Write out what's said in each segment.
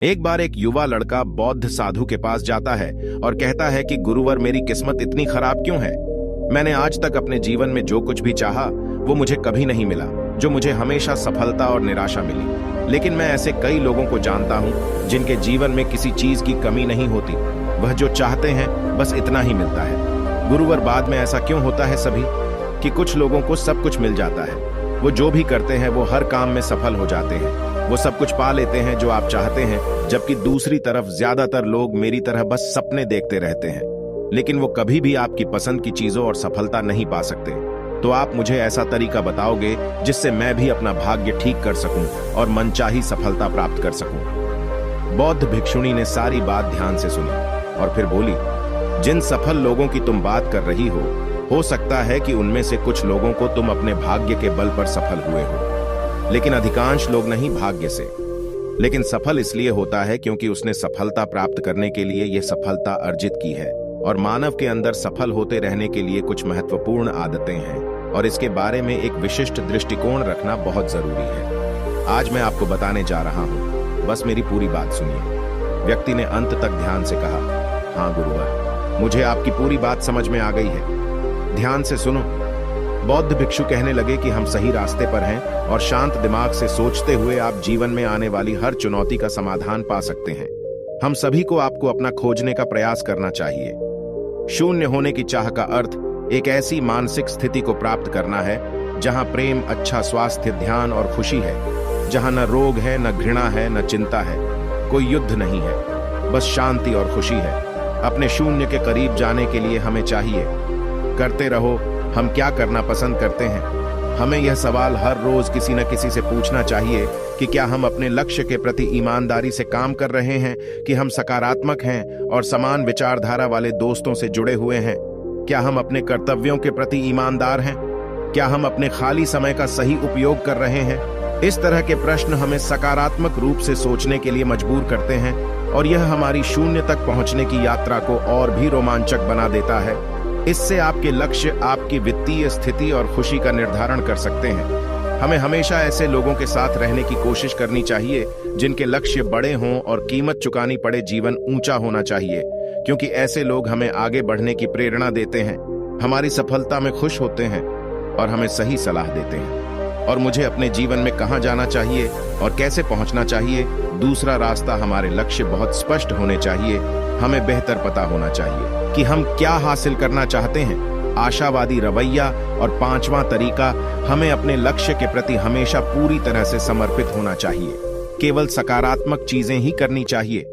एक बार एक युवा लड़का बौद्ध साधु के पास जाता है और कहता है कि गुरुवर, मेरी किस्मत इतनी खराब क्यों है। मैंने आज तक अपने जीवन में जो कुछ भी चाहा वो मुझे कभी नहीं मिला, जो मुझे हमेशा सफलता और निराशा मिली। लेकिन मैं ऐसे कई लोगों को जानता हूँ जिनके जीवन में किसी चीज की कमी नहीं होती, वह जो चाहते हैं बस इतना ही मिलता है। गुरुवर, बाद में ऐसा क्यों होता है सभी कि कुछ लोगों को सब कुछ मिल जाता है, वो जो भी करते हैं वो हर काम में सफल हो जाते हैं, वो सब कुछ पा लेते हैं जो आप चाहते हैं, जबकि दूसरी तरफ ज्यादातर लोग मेरी तरह बस सपने देखते रहते हैं, लेकिन वो कभी भी आपकी पसंद की चीजों और सफलता नहीं पा सकते। तो आप मुझे ऐसा तरीका बताओगे जिससे मैं भी अपना भाग्य ठीक कर सकूं और मनचाही सफलता प्राप्त कर सकूं। बौद्ध भिक्षुणी ने सारी बात ध्यान से सुनी और फिर बोली, जिन सफल लोगों की तुम बात कर रही हो सकता है कि उनमें से कुछ लोगों को तुम अपने भाग्य के बल पर सफल हुए हो, लेकिन अधिकांश लोग नहीं भाग्य से। लेकिन सफल इसलिए होता है क्योंकि उसने सफलता प्राप्त करने के लिए यह सफलता अर्जित की है। और मानव के अंदर सफल होते रहने के लिए कुछ महत्वपूर्ण आदतें हैं और इसके बारे में एक विशिष्ट दृष्टिकोण रखना बहुत जरूरी है। आज मैं आपको बताने जा रहा हूं, बस मेरी पूरी बात सुनिए। व्यक्ति ने अंत तक ध्यान से कहा, हाँ गुरुवर, मुझे आपकी पूरी बात समझ में आ गई है, ध्यान से सुनो। बौद्ध भिक्षु कहने लगे कि हम सही रास्ते पर हैं और शांत दिमाग से सोचते हुए आप जीवन में आने वाली हर चुनौती का समाधान पा सकते हैं। हम सभी को आपको अपना खोजने का प्रयास करना चाहिए। शून्य होने की चाह का अर्थ एक ऐसी मानसिक स्थिति को प्राप्त करना है जहां प्रेम, अच्छा स्वास्थ्य, ध्यान और खुशी है, जहां न रोग है, न घृणा है, न चिंता है, कोई युद्ध नहीं है, बस शांति और खुशी है। अपने शून्य के करीब जाने के लिए हमें चाहिए, करते रहो, हम क्या करना पसंद करते हैं। हमें यह सवाल हर रोज किसी न किसी से पूछना चाहिए कि क्या हम अपने लक्ष्य के प्रति ईमानदारी से काम कर रहे हैं, कि हम सकारात्मक हैं और समान विचारधारा वाले दोस्तों से जुड़े हुए हैं। क्या हम अपने कर्तव्यों के प्रति ईमानदार हैं, क्या हम अपने खाली समय का सही उपयोग कर रहे हैं। इस तरह के प्रश्न हमें सकारात्मक रूप से सोचने के लिए मजबूर करते हैं और यह हमारी शून्य तक पहुंचने की यात्रा को और भी रोमांचक बना देता है। इससे आपके लक्ष्य आपकी वित्तीय स्थिति और खुशी का निर्धारण कर सकते हैं। हमें हमेशा ऐसे लोगों के साथ रहने की कोशिश करनी चाहिए जिनके लक्ष्य बड़े हों और कीमत चुकानी पड़े जीवन ऊंचा होना चाहिए, क्योंकि ऐसे लोग हमें आगे बढ़ने की प्रेरणा देते हैं, हमारी सफलता में खुश होते हैं और हमें सही सलाह देते हैं। और मुझे अपने जीवन में कहां जाना चाहिए और कैसे पहुंचना चाहिए, दूसरा रास्ता, हमारे लक्ष्य बहुत स्पष्ट होने चाहिए। हमें बेहतर पता होना चाहिए कि हम क्या हासिल करना चाहते हैं, आशावादी रवैया। और पांचवा तरीका, हमें अपने लक्ष्य के प्रति हमेशा पूरी तरह से समर्पित होना चाहिए। केवल सकारात्मक चीजें ही करनी चाहिए,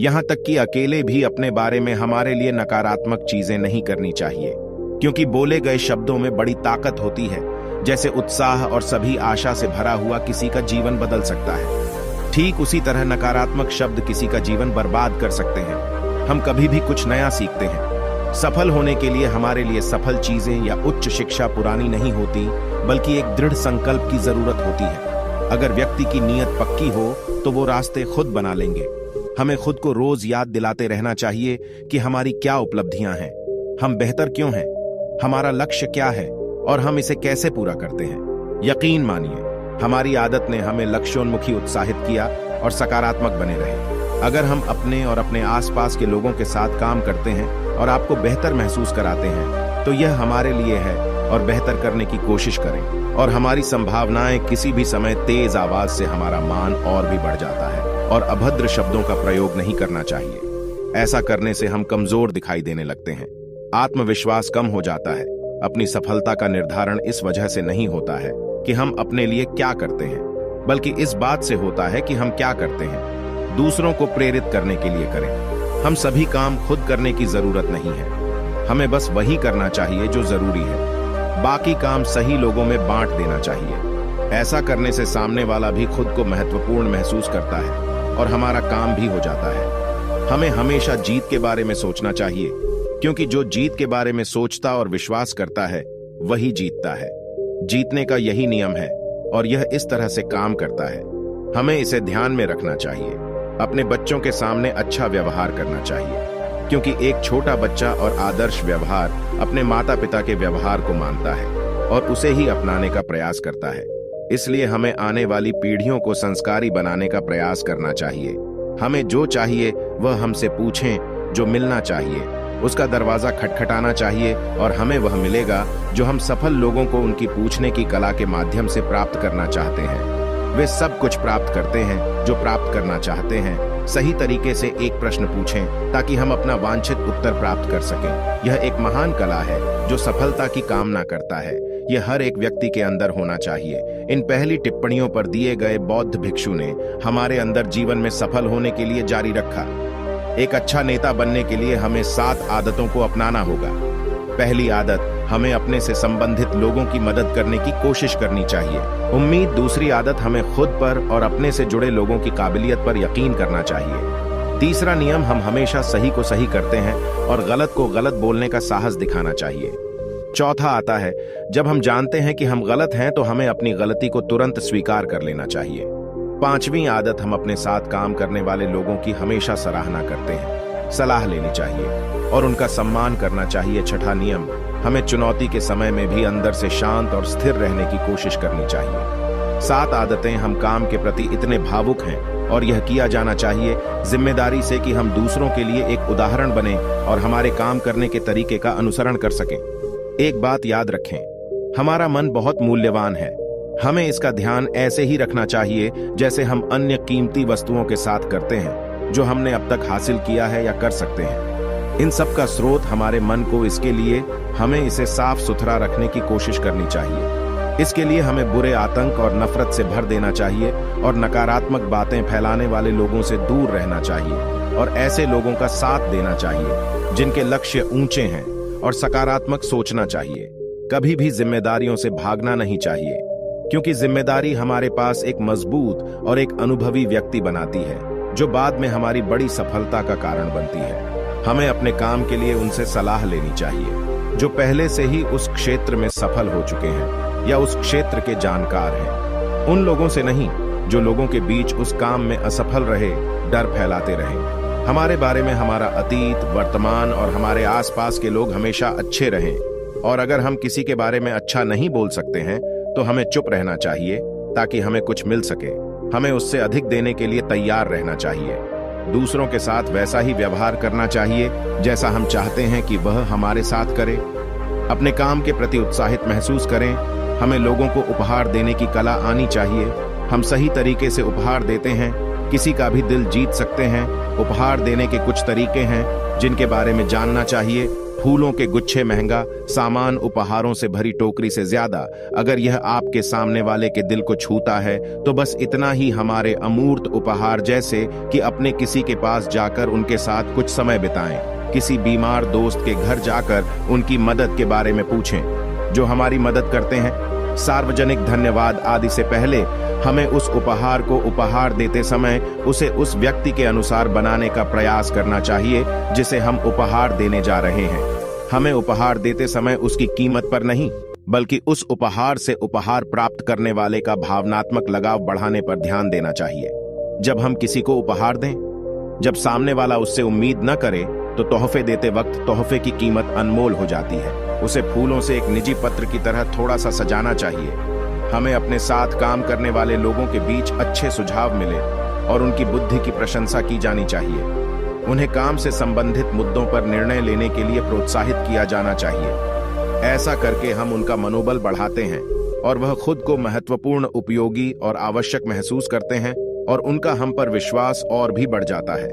यहां तक कि अकेले भी अपने बारे में हमारे लिए नकारात्मक चीजें नहीं करनी चाहिए, क्योंकि बोले गए शब्दों में बड़ी ताकत होती है। जैसे उत्साह और सभी आशा से भरा हुआ किसी का जीवन बदल सकता है, ठीक उसी तरह नकारात्मक शब्द किसी का जीवन बर्बाद कर सकते हैं। हम कभी भी कुछ नया सीखते हैं। सफल होने के लिए हमारे लिए सफल चीजें या उच्च शिक्षा पुरानी नहीं होती, बल्कि एक दृढ़ संकल्प की जरूरत होती है। अगर व्यक्ति की नीयत पक्की हो तो वो रास्ते खुद बना लेंगे। हमें खुद को रोज याद दिलाते रहना चाहिए कि हमारी क्या उपलब्धियां हैं, हम बेहतर क्यों हैं, हमारा लक्ष्य क्या है और हम इसे कैसे पूरा करते हैं। यकीन मानिए, हमारी आदत ने हमें लक्ष्योन्मुखी उत्साहित किया और सकारात्मक बने रहे। अगर हम अपने और अपने आसपास के लोगों के साथ काम करते हैं और आपको बेहतर महसूस कराते हैं, तो यह हमारे लिए है और बेहतर करने की कोशिश करें। और हमारी संभावनाएं किसी भी समय तेज आवाज से हमारा मान और भी बढ़ जाता है। और अभद्र शब्दों का प्रयोग नहीं करना चाहिए, ऐसा करने से हम कमजोर दिखाई देने लगते हैं, आत्मविश्वास कम हो जाता है। अपनी सफलता का निर्धारण इस वजह से नहीं होता है कि हम अपने लिए क्या करते हैं, बल्कि इस बात से होता है कि हम क्या करते हैं दूसरों को प्रेरित करने के लिए करें। हम सभी काम खुद करने की जरूरत नहीं है, हमें बस वही करना चाहिए जो जरूरी है। बाकी काम सही लोगों में बांट देना चाहिए। ऐसा करने से सामने वाला भी खुद को महत्वपूर्ण महसूस करता है और हमारा काम भी हो जाता है। हमें हमेशा जीत के बारे में सोचना चाहिए, क्योंकि जो जीत के बारे में सोचता और विश्वास करता है वही जीतता है। जीतने का यही नियम है और यह इस तरह से काम करता है। हमें इसे ध्यान में रखना चाहिए। अपने बच्चों के सामने अच्छा व्यवहार करना चाहिए, क्योंकि एक छोटा बच्चा और आदर्श व्यवहार अपने माता पिता के व्यवहार को मानता है और उसे ही अपनाने का प्रयास करता है। इसलिए हमें आने वाली पीढ़ियों को संस्कारी बनाने का प्रयास करना चाहिए। हमें जो चाहिए वह हमसे पूछें, जो मिलना चाहिए उसका दरवाजा खटखटाना चाहिए और हमें वह मिलेगा जो हम सफल लोगों को उनकी पूछने की कला के माध्यम से प्राप्त करना चाहते हैं। वे सब कुछ प्राप्त करते हैं जो प्राप्त करना चाहते हैं। सही तरीके से एक प्रश्न पूछें ताकि हम अपना वांछित उत्तर प्राप्त कर सकें। यह एक महान कला है जो सफलता की कामना करता है। यह हर एक व्यक्ति के अंदर होना चाहिए। इन पहली टिप्पणियों पर दिए गए बौद्ध भिक्षु ने हमारे अंदर जीवन में सफल होने के लिए जारी रखा। एक अच्छा नेता बनने के लिए हमें 7 आदतों को अपनाना होगा। पहली आदत, हमें अपने से संबंधित लोगों की मदद करने की कोशिश करनी चाहिए। उम्मीद। दूसरी आदत, हमें खुद पर और अपने से जुड़े लोगों की काबिलियत पर यकीन करना चाहिए। तीसरा नियम, हम हमेशा सही को सही करते हैं और गलत को गलत बोलने का साहस दिखाना चाहिए। चौथा आता है, जब हम जानते हैं कि हम गलत हैं तो हमें अपनी गलती को तुरंत स्वीकार कर लेना चाहिए। पांचवी आदत, हम अपने साथ काम करने वाले लोगों की हमेशा सराहना करते हैं, सलाह लेनी चाहिए और उनका सम्मान करना चाहिए। छठा नियम, हमें चुनौती के समय में भी अंदर से शांत और स्थिर रहने की कोशिश करनी चाहिए। 7 आदतें, हम काम के प्रति इतने भावुक हैं और यह किया जाना चाहिए जिम्मेदारी से कि हम दूसरों के लिए एक उदाहरण बने और हमारे काम करने के तरीके का अनुसरण कर सकें। एक बात याद रखें, हमारा मन बहुत मूल्यवान है। हमें इसका ध्यान ऐसे ही रखना चाहिए जैसे हम अन्य कीमती वस्तुओं के साथ करते हैं जो हमने अब तक हासिल किया है या कर सकते हैं। इन सब का स्रोत हमारे मन को, इसके लिए हमें इसे साफ सुथरा रखने की कोशिश करनी चाहिए। इसके लिए हमें बुरे आतंक और नफरत से भर देना चाहिए और नकारात्मक बातें फैलाने वाले लोगों से दूर रहना चाहिए और ऐसे लोगों का साथ देना चाहिए जिनके लक्ष्य ऊंचे हैं और सकारात्मक सोचना चाहिए। कभी भी जिम्मेदारियों से भागना नहीं चाहिए क्योंकि जिम्मेदारी हमारे पास एक मजबूत और एक अनुभवी व्यक्ति बनाती है जो बाद में हमारी बड़ी सफलता का कारण बनती है। हमें अपने काम के लिए उनसे सलाह लेनी चाहिए जो पहले से ही उस क्षेत्र में सफल हो चुके हैं या उस क्षेत्र के जानकार हैं। उन लोगों से नहीं जो लोगों के बीच उस काम में असफल रहे, डर फैलाते रहे। हमारे बारे में हमारा अतीत, वर्तमान और हमारे आसपास के लोग हमेशा अच्छे रहें और अगर हम किसी के बारे में अच्छा नहीं बोल सकते हैं तो हमें चुप रहना चाहिए ताकि हमें कुछ मिल सके। हमें उससे अधिक देने के लिए तैयार रहना चाहिए। दूसरों के साथ वैसा ही व्यवहार करना चाहिए जैसा हम चाहते हैं कि वह हमारे साथ करे। अपने काम के प्रति उत्साहित महसूस करें। हमें लोगों को उपहार देने की कला आनी चाहिए। हम सही तरीके से उपहार देते हैं, किसी का भी दिल जीत सकते हैं। उपहार देने के कुछ तरीके हैं जिनके बारे में जानना चाहिए। फूलों के गुच्छे महंगा, सामान उपहारों से भरी टोकरी से ज्यादा अगर यह आपके सामने वाले के दिल को छूता है तो बस इतना ही हमारे अमूर्त उपहार, जैसे कि अपने किसी के पास जाकर उनके साथ कुछ समय बिताएं, किसी बीमार दोस्त के घर जाकर उनकी मदद के बारे में पूछें जो हमारी मदद करते हैं। सार्वजनिक धन्यवाद आदि से पहले हमें उस उपहार को उपहार देते समय उसे उस व्यक्ति के अनुसार बनाने का प्रयास करना चाहिए जिसे हम उपहार देने जा रहे हैं। हमें उपहार देते समय उसकी कीमत पर नहीं बल्कि उस उपहार से उपहार प्राप्त करने वाले का भावनात्मक लगाव बढ़ाने पर ध्यान देना चाहिए। जब हम किसी को उपहार दें, जब सामने वाला उससे उम्मीद न करे तो तोहफे देते वक्त तोहफे की कीमत अनमोल हो जाती है। उसे फूलों से एक निजी पत्र की तरह थोड़ा सा सजाना चाहिए। हमें अपने साथ काम करने वाले लोगों के बीच अच्छे सुझाव मिले और उनकी बुद्धि की प्रशंसा की जानी चाहिए। उन्हें काम से संबंधित मुद्दों पर निर्णय लेने के लिए प्रोत्साहित किया जाना चाहिए। ऐसा करके हम उनका मनोबल बढ़ाते हैं और वह खुद को महत्वपूर्ण, उपयोगी और आवश्यक महसूस करते हैं और उनका हम पर विश्वास और भी बढ़ जाता है।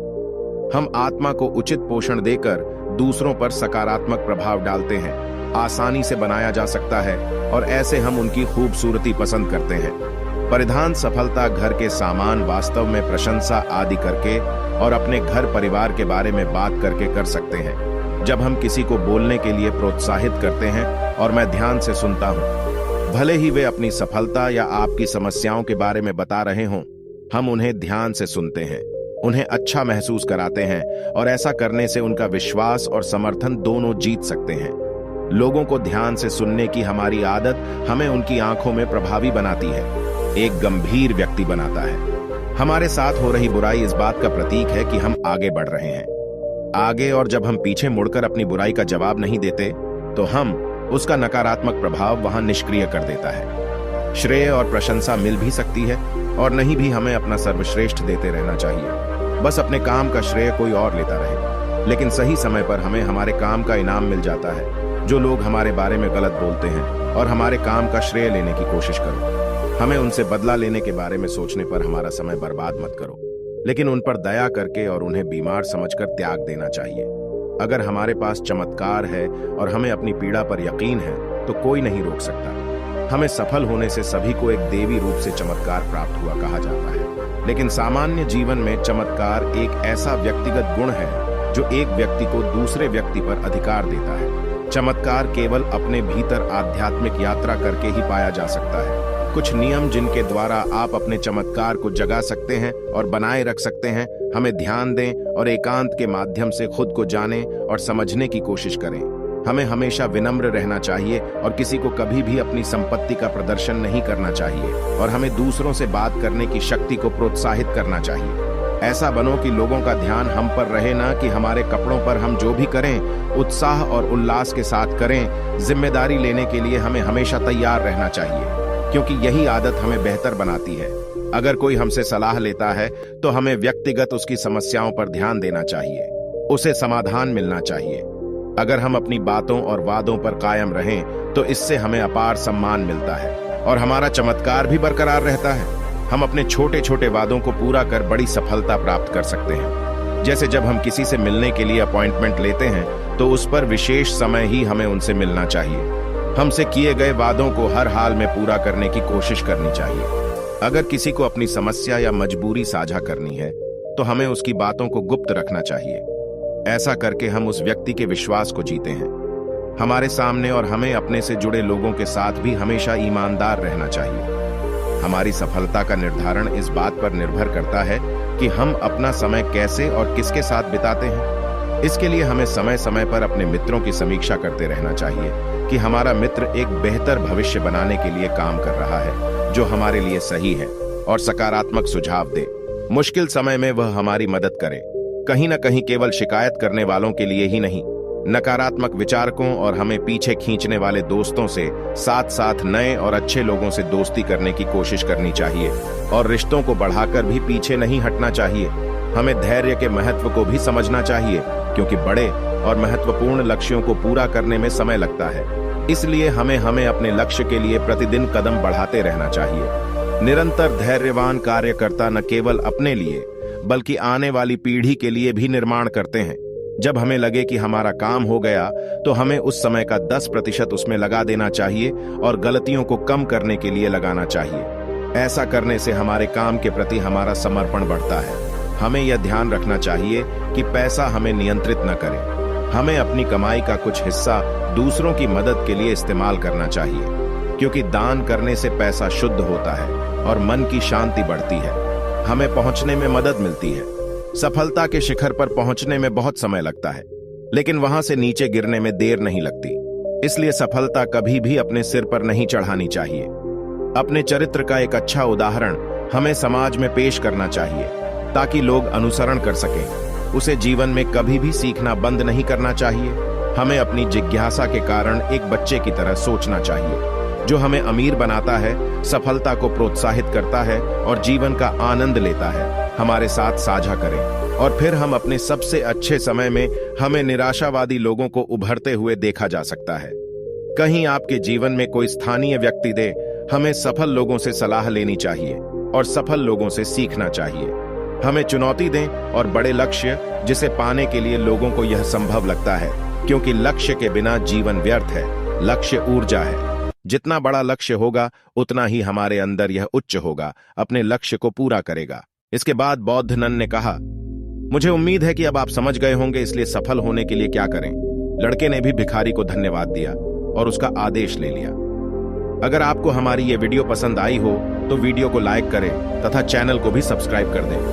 हम आत्मा को उचित पोषण देकर दूसरों पर सकारात्मक प्रभाव डालते हैं। आसानी से बनाया जा सकता है और ऐसे हम उनकी खूबसूरती पसंद करते हैं। परिधान, सफलता, घर के सामान, वास्तव में प्रशंसा आदि करके और अपने घर परिवार के बारे में बात करके कर सकते हैं। जब हम किसी को बोलने के लिए प्रोत्साहित करते हैं और मैं ध्यान से सुनता हूं, भले ही वे अपनी सफलता या आपकी समस्याओं के बारे में बता रहे हों, हम उन्हें ध्यान से सुनते हैं, उन्हें अच्छा महसूस कराते हैं और ऐसा करने से उनका विश्वास और समर्थन दोनों जीत सकते हैं। लोगों को ध्यान से सुनने की हमारी आदत हमें उनकी आंखों में प्रभावी बनाती है, एक गंभीर व्यक्ति बनाता है। हमारे साथ हो रही बुराई इस बात का प्रतीक है कि हम आगे बढ़ रहे हैं आगे, और जब हम पीछे मुड़कर अपनी बुराई का जवाब नहीं देते तो हम उसका नकारात्मक प्रभाव वहां निष्क्रिय कर देता है। श्रेय और प्रशंसा मिल भी सकती है और नहीं भी, हमें अपना सर्वश्रेष्ठ देते रहना चाहिए। बस अपने काम का श्रेय कोई और लेता रहे। लेकिन सही समय पर हमें हमारे काम का इनाम मिल जाता है। जो लोग हमारे बारे में गलत बोलते हैं और हमारे काम का श्रेय लेने की कोशिश करो, हमें उनसे बदला लेने के बारे में सोचने पर हमारा समय बर्बाद मत करो, लेकिन उन पर दया करके और उन्हें बीमार समझकर त्याग देना चाहिए। अगर हमारे पास चमत्कार है और हमें अपनी पीड़ा पर यकीन है तो कोई नहीं रोक सकता। हमें सफल होने से सभी को एक देवी रूप से चमत्कार प्राप्त हुआ कहा जाता है, लेकिन सामान्य जीवन में चमत्कार एक ऐसा व्यक्तिगत गुण है जो एक व्यक्ति को दूसरे व्यक्ति पर अधिकार देता है। चमत्कार केवल अपने भीतर आध्यात्मिक यात्रा करके ही पाया जा सकता है। कुछ नियम जिनके द्वारा आप अपने चमत्कार को जगा सकते हैं और बनाए रख सकते हैं। हमें ध्यान दें और एकांत के माध्यम से खुद को जानें और समझने की कोशिश करें। हमें हमेशा विनम्र रहना चाहिए और किसी को कभी भी अपनी संपत्ति का प्रदर्शन नहीं करना चाहिए, और हमें दूसरों से बात करने की शक्ति को प्रोत्साहित करना चाहिए। ऐसा बनो कि लोगों का ध्यान हम पर रहे, ना कि हमारे कपड़ों पर। हम जो भी करें उत्साह और उल्लास के साथ करें। जिम्मेदारी लेने के लिए हमें हमेशा तैयार रहना चाहिए, क्योंकि यही आदत हमें बेहतर बनाती है। अगर कोई हमसे सलाह लेता है तो हमें व्यक्तिगत उसकी समस्याओं पर ध्यान देना चाहिए, उसे समाधान मिलना चाहिए। अगर हम अपनी बातों और वादों पर कायम रहें तो इससे हमें अपार सम्मान मिलता है और हमारा चमत्कार भी बरकरार रहता है। हम अपने छोटे छोटे वादों को पूरा कर बड़ी सफलता प्राप्त कर सकते हैं। जैसे जब हम किसी से मिलने के लिए अपॉइंटमेंट लेते हैं तो उस पर विशेष समय ही हमें उनसे मिलना चाहिए। हमसे किए गए वादों को हर हाल में पूरा करने की कोशिश करनी चाहिए। अगर किसी को अपनी समस्या या मजबूरी साझा करनी है तो हमें उसकी बातों को गुप्त रखना चाहिए। ऐसा करके हम उस व्यक्ति के विश्वास को जीते हैं। हमारे सामने और हमें अपने से जुड़े लोगों के साथ भी हमेशा ईमानदार रहना चाहिए। हमारी सफलता का निर्धारण इस बात पर निर्भर करता है कि हम अपना समय कैसे और किसके साथ बिताते हैं। इसके लिए हमें समय समय पर अपने मित्रों की समीक्षा करते रहना चाहिए कि हमारा मित्र एक बेहतर भविष्य बनाने के लिए काम कर रहा है, जो हमारे लिए सही है, और सकारात्मक सुझाव दे। मुश्किल समय में वह हमारी मदद करे, कहीं न कहीं केवल शिकायत करने वालों के लिए ही नहीं। नकारात्मक विचारकों और हमें पीछे खींचने वाले दोस्तों से साथ साथ नए और अच्छे लोगों से दोस्ती करने की कोशिश करनी चाहिए, और रिश्तों को बढ़ाकर भी पीछे नहीं हटना चाहिए। हमें धैर्य के महत्व को भी समझना चाहिए, क्योंकि बड़े और महत्वपूर्ण लक्ष्यों को पूरा करने में समय लगता है। इसलिए हमें अपने लक्ष्य के लिए प्रतिदिन कदम बढ़ाते रहना चाहिए। निरंतर धैर्यवान कार्यकर्ता न केवल अपने लिए बल्कि आने वाली पीढ़ी के लिए भी निर्माण करते हैं। जब हमें लगे कि हमारा काम हो गया तो हमें उस समय का 10% उसमें लगा देना चाहिए और गलतियों को कम करने के लिए लगाना चाहिए। ऐसा करने से हमारे काम के प्रति हमारा समर्पण बढ़ता है। हमें यह ध्यान रखना चाहिए कि पैसा हमें नियंत्रित न करे। हमें अपनी कमाई का कुछ हिस्सा दूसरों की मदद के लिए इस्तेमाल करना चाहिए, क्योंकि दान करने से पैसा शुद्ध होता है और मन की शांति बढ़ती है। हमें पहुंचने में मदद मिलती है। सफलता के शिखर पर पहुंचने में बहुत समय लगता है, लेकिन वहां से नीचे गिरने में देर नहीं लगती। इसलिए सफलता कभी भी अपने सिर पर नहीं चढ़ानी चाहिए। अपने चरित्र का एक अच्छा उदाहरण हमें समाज में पेश करना चाहिए, ताकि लोग अनुसरण कर सकें। उसे जीवन में कभी भी सीखना बंद नहीं करना चाहिए। हमें अपनी जिज्ञासा के कारण एक बच्चे की तरह सोचना चाहिए, जो हमें अमीर बनाता है, सफलता को प्रोत्साहित करता है और जीवन का आनंद लेता है। हमारे साथ साझा करें, और फिर हम अपने सबसे अच्छे समय में हमें निराशावादी लोगों को उभरते हुए देखा जा सकता है। कहीं आपके जीवन में कोई स्थानीय व्यक्ति दे, हमें सफल लोगों से सलाह लेनी चाहिए और सफल लोगों से सीखना चाहिए। हमें चुनौती दें और बड़े लक्ष्य, जिसे पाने के लिए लोगों को यह संभव लगता है, क्योंकि लक्ष्य के बिना जीवन व्यर्थ है। लक्ष्य ऊर्जा है। जितना बड़ा लक्ष्य होगा उतना ही हमारे अंदर यह उच्च होगा, अपने लक्ष्य को पूरा करेगा। इसके बाद बौद्ध नन ने कहा, मुझे उम्मीद है कि अब आप समझ गए होंगे, इसलिए सफल होने के लिए क्या करें। लड़के ने भी भिखारी को धन्यवाद दिया और उसका आदेश ले लिया। अगर आपको हमारी ये वीडियो पसंद आई हो तो वीडियो को लाइक करें तथा चैनल को भी सब्सक्राइब कर दें।